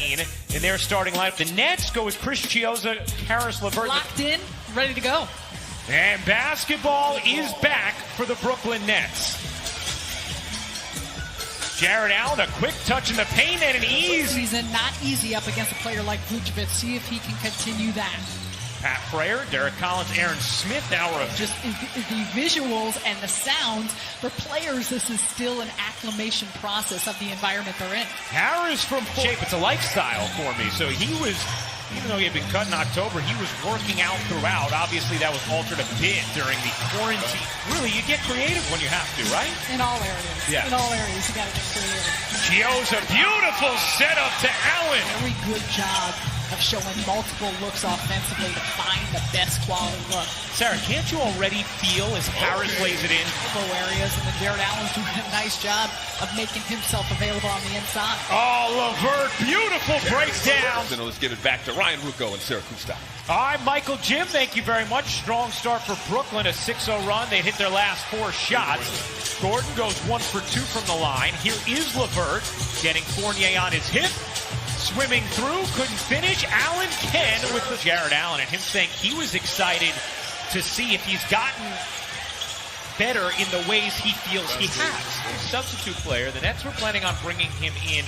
Lane in their starting lineup. The Nets go with Chris Chiozza, Caris LeVert. Locked in, ready to go. And basketball is back for the Brooklyn Nets. Jarrett Allen, a quick touch in the paint and an ease. Season not easy up against a player like Vucevic. See if he can continue that. Pat Frayer, Derek Collins, Aaron Smith, hour of just the visuals and the sounds. For players, this is still an acclimation process of the environment they're in. Harris from shape. It's a lifestyle for me. So he was, even though he had been cut in October, he was working out throughout. Obviously, that was altered a bit during the quarantine. Really, you get creative when you have to, right? In all areas. Yeah. In all areas, you got to get creative. Chiozza, beautiful setup to Allen. Very good job of showing multiple looks offensively to find the best quality look. Sarah, can't you already feel as Harris lays it in? Elbow areas, and then Jarrett Allen's doing a nice job of making himself available on the inside. Oh, LeVert, beautiful breakdown. Then let's give it back to Ryan Ruocco and Sarah Kustok. All right, Michael Jim, thank you very much. Strong start for Brooklyn, a 6-0 run. They hit their last 4 shots. Gordon goes 1 for 2 from the line. Here is LeVert getting Fournier on his hip. Swimming through, couldn't finish. Allen can with the Jarrett Allen, and him saying he was excited to see if he's gotten better in the ways he feels he has. Substitute player, the Nets were planning on bringing him in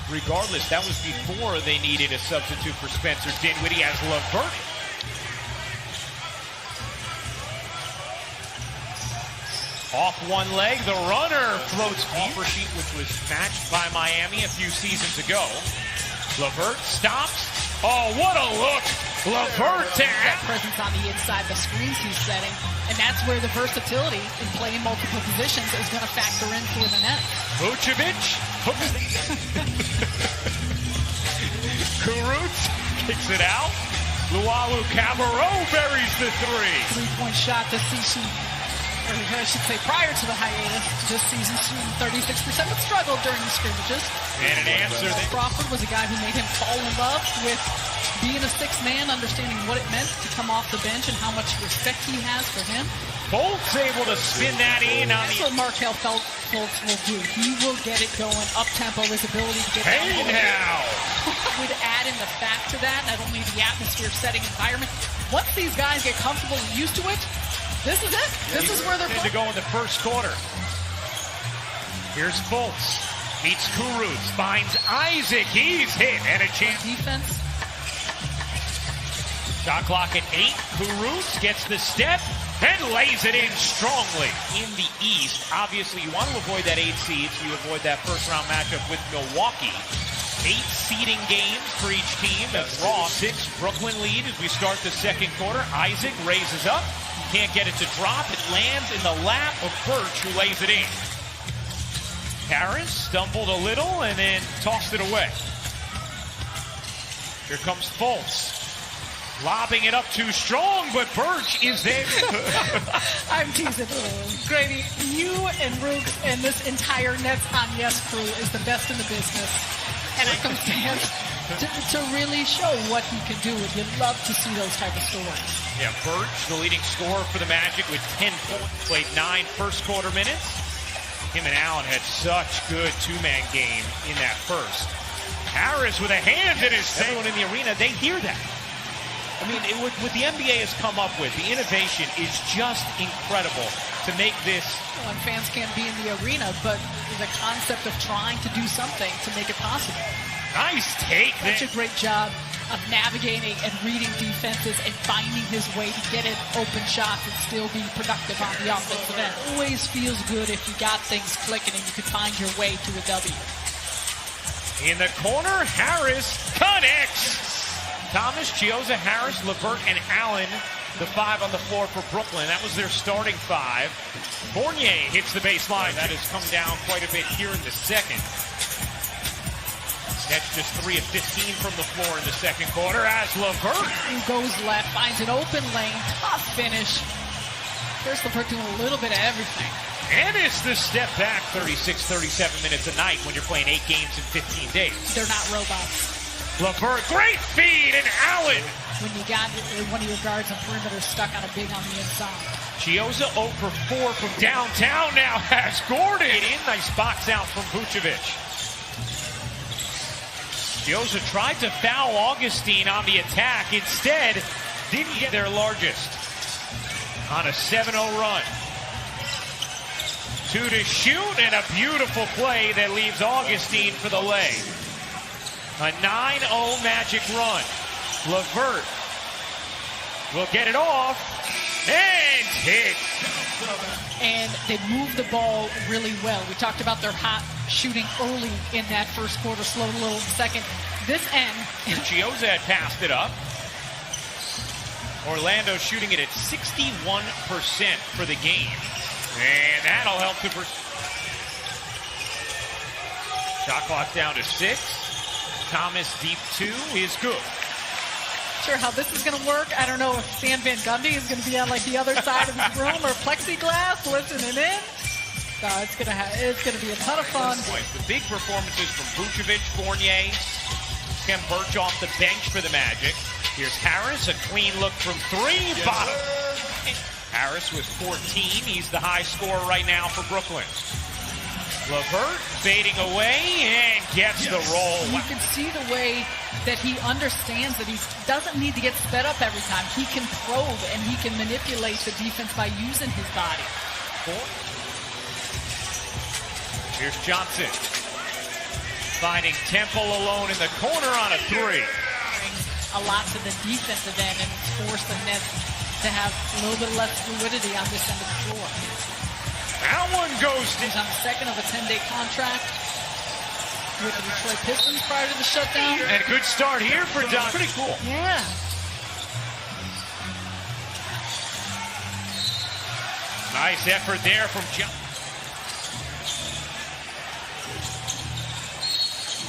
regardless. That was before they needed a substitute for Spencer Dinwiddie as LeVert. Off one leg, the runner floats offer sheet, which was matched by Miami a few seasons ago. LeVert stops. Oh, what a look! LeVert to that presence on the inside, the screens he's setting, and that's where the versatility in playing multiple positions is going to factor in for the net. Vucevic hooks Kurucs kicks it out. Luwawu Cabarrot buries the 3. 3-point shot this season. Or I should say prior to the hiatus, this season shooting 36%, but struggled during the scrimmages. And an answer. Crawford was a guy who made him fall in love with being a sixth man, understanding what it meant to come off the bench and how much respect he has for him. Fultz able to spin that in on That's what Markelle Fultz will do. He will get it going, up-tempo, his ability to get hey now! Would add in the fact to that, not only the atmosphere-setting environment. Once these guys get comfortable and used to it, this is it. This is where they're to go in the first quarter. Here's Fultz. Meets Kurucs. Finds Isaac. He's hit. And a chance. Defense. Shot clock at 8. Kurucs gets the step and lays it in strongly. In the East, obviously you want to avoid that 8 seed, so you avoid that first-round matchup with Milwaukee. 8 seeding games for each team. As Raw 6, Brooklyn lead as we start the second quarter. Isaac raises up. Can't get it to drop. It lands in the lap of Birch, who lays it in. Harris stumbled a little and then tossed it away. Here comes Fultz. Lobbing it up too strong, but Birch is there. I'm teasing. Grady, you and Rooks and this entire Nets on Yes crew is the best in the business. And it comes to really show what he can do. And you'd love to see those type of stories. Yeah, Birch, the leading scorer for the Magic with 10 points. Played 9 first quarter minutes. Him and Allen had such good two-man game in that first. Harris with a hand in his face. Everyone in the arena, they hear that. I mean, what the NBA has come up with, the innovation is just incredible to make this. Well, and fans can't be in the arena, but the concept of trying to do something to make it possible. Nice take. Such a great job of navigating and reading defenses and finding his way to get it open shots and still be productive on the offensive end. Always feels good if you got things clicking and you could find your way to a W. In the corner, Harris connects. Thomas, Chiozza, Harris, LeVert, and Allen, the 5 on the floor for Brooklyn. That was their starting 5. Fournier hits the baseline. That has come down quite a bit here in the second. Nets just 3 of 15 from the floor in the second quarter as LeVert goes left, finds an open lane, tough finish. Here's LeVert doing a little bit of everything. And it's the step back, 36, 37 minutes a night when you're playing 8 games in 15 days. They're not robots. LeVert, great feed, and Allen. When you got one of your guards on perimeter stuck on a big on the inside. Chiozza 0 for 4 from downtown now has Gordon in. Nice box out from Vucevic. Chiozza tried to foul Augustine on the attack. Instead, didn't get their largest on a 7-0 run. 2 to shoot, and a beautiful play that leaves Augustine for the lay. A 9-0 Magic run. LeVert will get it off and hit. And they moved the ball really well. We talked about their hot shooting early in that first quarter, slowed a little second. This end. Chiozza had passed it up. Orlando shooting it at 61% for the game. And that'll help to... Shot clock down to 6. Thomas deep 2 is good. Sure how this is going to work. I don't know if Stan Van Gundy is going to be on like the other side of his room or plexiglass listening in. So it's going to be a ton of fun. The big performances from Vucevic, Fournier, Khem Birch off the bench for the Magic. Here's Harris, a clean look from 3, bottom. Harris with 14. He's the high scorer right now for Brooklyn. LeVert fading away and gets the roll. You can see the way that he understands that he doesn't need to get sped up every time. He can probe and he can manipulate the defense by using his body. Here's Johnson. Finding Temple alone in the corner on a 3. A lot to the defensive end and force the Nets to have a little bit less fluidity on this end of the floor. That one goes to... He's on the second of a 10-day contract with the Detroit Pistons prior to the shutdown. And a good start here for Don. Pretty cool. Yeah. Nice effort there from John.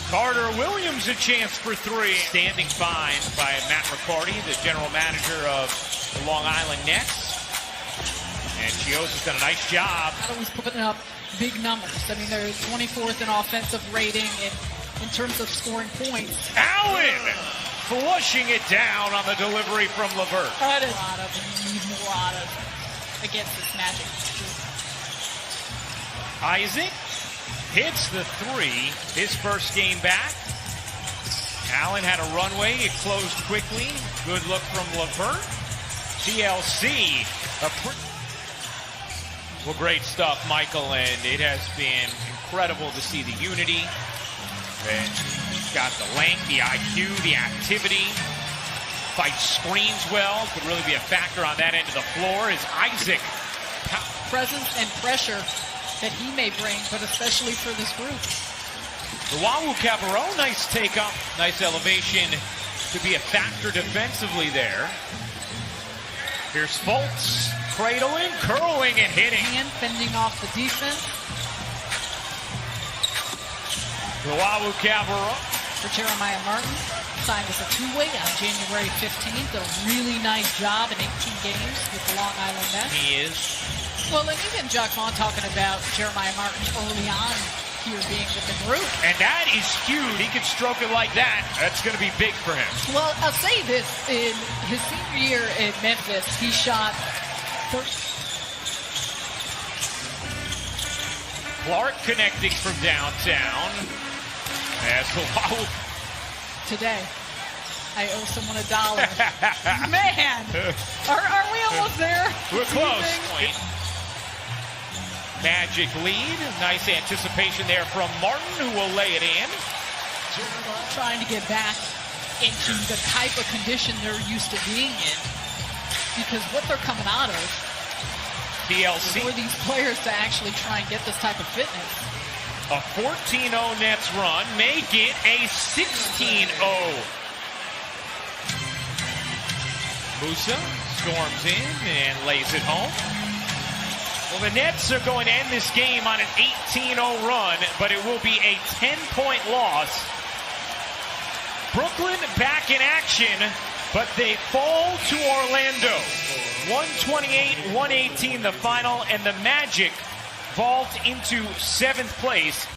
Carter Williams a chance for 3. Standing fine by Matt Riccardi, the general manager of the Long Island Nets. And Chiozza's done a nice job. Always putting up big numbers. I mean, they're 24th in offensive rating in terms of scoring points. Allen flushing it down on the delivery from LeVert. That is a lot of, you need more out of against this Magic. Isaac hits the 3, his first game back. Allen had a runway, it closed quickly. Good look from LeVert. TLC, well, great stuff, Michael, and it has been incredible to see the unity. And got the length, the IQ, the activity. Fights screens well, could really be a factor on that end of the floor. Is Isaac. Presence and pressure that he may bring, but especially for this group. Luau Cabarro, nice take up, nice elevation to be a factor defensively there. Here's Fultz, cradling, curling, and hitting. And fending off the defense. Luau Cabarro. For Jeremiah Martin, signed as a 2-way on January 15th. A really nice job in 18 games with the Long Island Nets. He is. Well, and even Jacques Vaughn talking about Jeremiah Martin early on here being with the group. And that is huge. He can stroke it like that. That's going to be big for him. Well, I'll say this. In his senior year in Memphis, he shot... Clark connecting from downtown. As Luau. Today, I owe someone $1. Man! Are we almost there? We're close. Magic lead. Nice anticipation there from Martin, who will lay it in. Trying to get back into the type of condition they're used to being in. Because what they're coming out of TLC. for these players to actually try and get this type of fitness. A 14-0 Nets run. Make it a 16-0. Musa storms in and lays it home. Well, the Nets are going to end this game on an 18-0 run, but it will be a 10-point loss. Brooklyn back in action, but they fall to Orlando. 128-118 the final, and the Magic vault into 7th place.